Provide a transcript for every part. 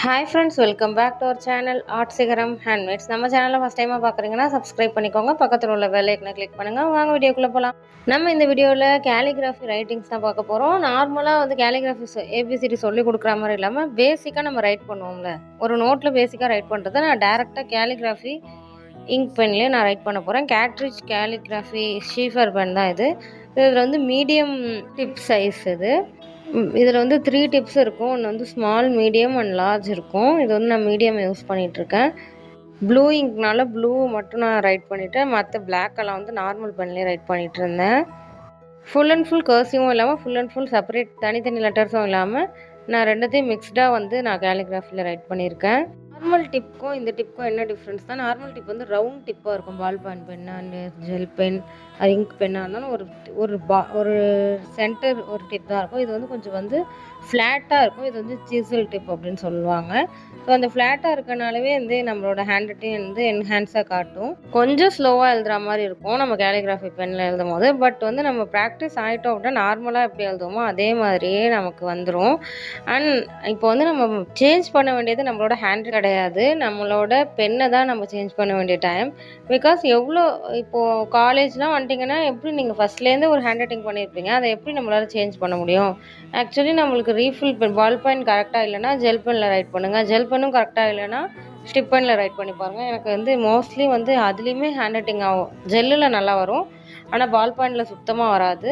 Hi friends, welcome back to our channel art Sigaram handmades. நம்ம சேனலில் first டைமாக பார்க்குறீங்கன்னா சப்ஸ்கிரைப் பண்ணிக்கோங்க. பக்கத்தில் உள்ள பெல் ஐக்கனை கிளிக் பண்ணுங்கள். வாங்க வீடியோக்குள்ளே போகலாம். நம்ம இந்த வீடியோவில் கேலிகிராஃபி ரைட்டிங்ஸ் தான் பார்க்க போகிறோம். நார்மலாக வந்து கேலிகிராஃபி ஏபிசிடி சொல்லி கொடுக்குற மாதிரி இல்லாமல் பேசிக்காக நம்ம ரைட் பண்ணுவோம்ல, ஒரு நோட்டில் பேசிக்காக ரைட் பண்ணுறதை நான் டேரெக்டாக கேலிகிராஃபி இங்க் பென்லேயே நான் ரைட் பண்ண போகிறேன். கேட்ரிட்ஜ் கேலிகிராஃபி ஷீஃபர் பென் தான் இது. இதில் வந்து மீடியம் டிப் சைஸ் இது. இதில் வந்து 3 டிப்ஸ் இருக்கும். ஒன்று வந்து ஸ்மால், மீடியம் அண்ட் லார்ஜ் இருக்கும். இது வந்து நான் மீடியம் யூஸ் பண்ணிகிட்ருக்கேன். ப்ளூ இங்க்னால ப்ளூ மட்டும் நான் ரைட் பண்ணிவிட்டேன். மற்ற பிளாக்கெல்லாம் வந்து நார்மல் பென்லேயே ரைட் பண்ணிகிட்டு இருந்தேன். ஃபுல் அண்ட் ஃபுல் கர்சிவும் இல்லாமல், ஃபுல் அண்ட் ஃபுல் செப்பரேட் தனித்தனி லெட்டர்ஸும் இல்லாமல், நான் ரெண்டுத்தையும் மிக்ஸ்டாக வந்து நான் கேலிகிராஃபியில் ரைட் பண்ணியிருக்கேன். நார்மல் டிப்புக்கும் இந்த டிப்புக்கும் என்ன டிஃப்ரென்ஸ் தான், நார்மல் டிப் வந்து ரவுண்ட் டிப்பாக இருக்கும். Ball point pen and gel pen, ink பென்னாக இருந்தாலும் ஒரு சென்டர் ஒரு டிப் தான் இருக்கும். இது வந்து கொஞ்சம் வந்து ஃப்ளாட்டாக இருக்கும். இது வந்து சிசில் டிப் அப்படின்னு சொல்லுவாங்க. ஸோ அந்த ஃப்ளாட்டாக இருக்கனாலவே வந்து நம்மளோட ஹேண்ட் ரைட்டிங் வந்து என்ஹான்ஸாக காட்டும். கொஞ்சம் ஸ்லோவாக எழுதுகிற மாதிரி இருக்கும் நம்ம கேலிகிராஃபி பெனில் எழுதும் போது. பட் வந்து நம்ம ப்ராக்டிஸ் ஆகிட்டோம் அப்படின்னா நார்மலாக எப்படி எழுதுவோமோ அதே மாதிரியே நமக்கு வந்துடும். அண்ட் இப்போ வந்து நம்ம சேஞ்ச் பண்ண வேண்டியது நம்மளோட ஹேண்ட் கிடையாது, நம்மளோட பென்னை தான் நம்ம சேஞ்ச் பண்ண வேண்டிய டைம். பிகாஸ் எவ்வளோ இப்போது காலேஜ்லாம் வந்துட்டிங்கன்னா எப்படி நீங்கள் ஃபஸ்ட்லேருந்து ஒரு ஹேண்ட் ரைட்டிங் பண்ணியிருப்பீங்க, அதை எப்படி நம்மளால் சேஞ்ச் பண்ண முடியும்? ஆக்சுவலி நம்மளுக்கு ரீஃபில் பென் பால் பாயிண்ட் கரெக்டாக இல்லைனா ஜெல் பெனில் ரைட் பண்ணுங்கள். ஜெல் பென்னும் கரெக்டாக இல்லைனா ஸ்டிப் பெனில் ரைட் பண்ணி பாருங்கள். எனக்கு வந்து மோஸ்ட்லி வந்து அதுலேயுமே ஹேண்ட் ரைட்டிங் ஆகும். ஜெல்லில் நல்லா வரும், ஆனால் பால் பாயிண்டில் சுத்தமாக வராது.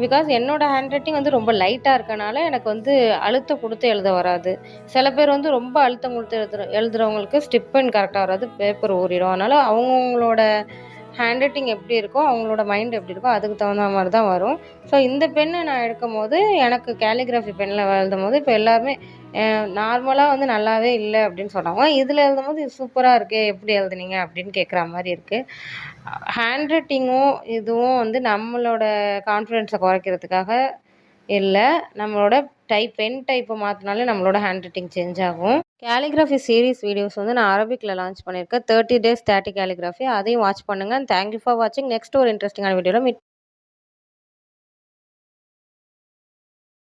பிகாஸ் என்னோடய ஹேண்ட் ரைட்டிங் வந்து ரொம்ப லைட்டாக இருக்கனால எனக்கு வந்து அழுத்தம் கொடுத்து எழுத வராது. சில பேர் வந்து ரொம்ப அழுத்தம் கொடுத்து எழுதுறவங்களுக்கு ஸ்டிப் பென் கரெக்டாக வராது, பேப்பர் ஊறிடும். அதனால் அவங்கவுங்களோட ஹேண்ட் ரைட்டிங் எப்படி இருக்கோ, அவங்களோட மைண்ட் எப்படி இருக்கோ அதுக்கு தகுந்த மாதிரி தான் வரும். ஸோ இந்த பென்னை நான் எடுக்கும் போது எனக்கு கேலிகிராஃபி பெனில் எழுதும் போது இப்போ எல்லாருமே நார்மலாக வந்து நல்லாவே இல்லை அப்படின்னு சொன்னாங்க. இதில் எழுதும் போது இது சூப்பராக இருக்கே, எப்படி எழுதுனீங்க அப்படின்னு கேட்குற மாதிரி இருக்குது. ஹேண்ட் ரைட்டிங்கும் இதுவும் வந்து நம்மளோட கான்ஃபிடென்ஸை குறைக்கிறதுக்காக இல்லை, நம்மளோட பென் டைப்பை மாற்றினாலே நம்மளோட ஹேண்ட் ரைட்டிங் சேஞ்ச் ஆகும். கேலிகிராஃபி சீரீஸ் வீடியோஸ் வந்து நான் அரபிக்கில் லான்ச் பண்ணியிருக்கேன். 30 days 30 கேலிகிராஃபி, அதையும் வாட்ச் பண்ணுங்கள். தேங்க்யூ ஃபார் வாட்சிங். நெக்ஸ்ட் ஒரு இன்ட்ரெஸ்டிங்கான வீடியோவில் மீட்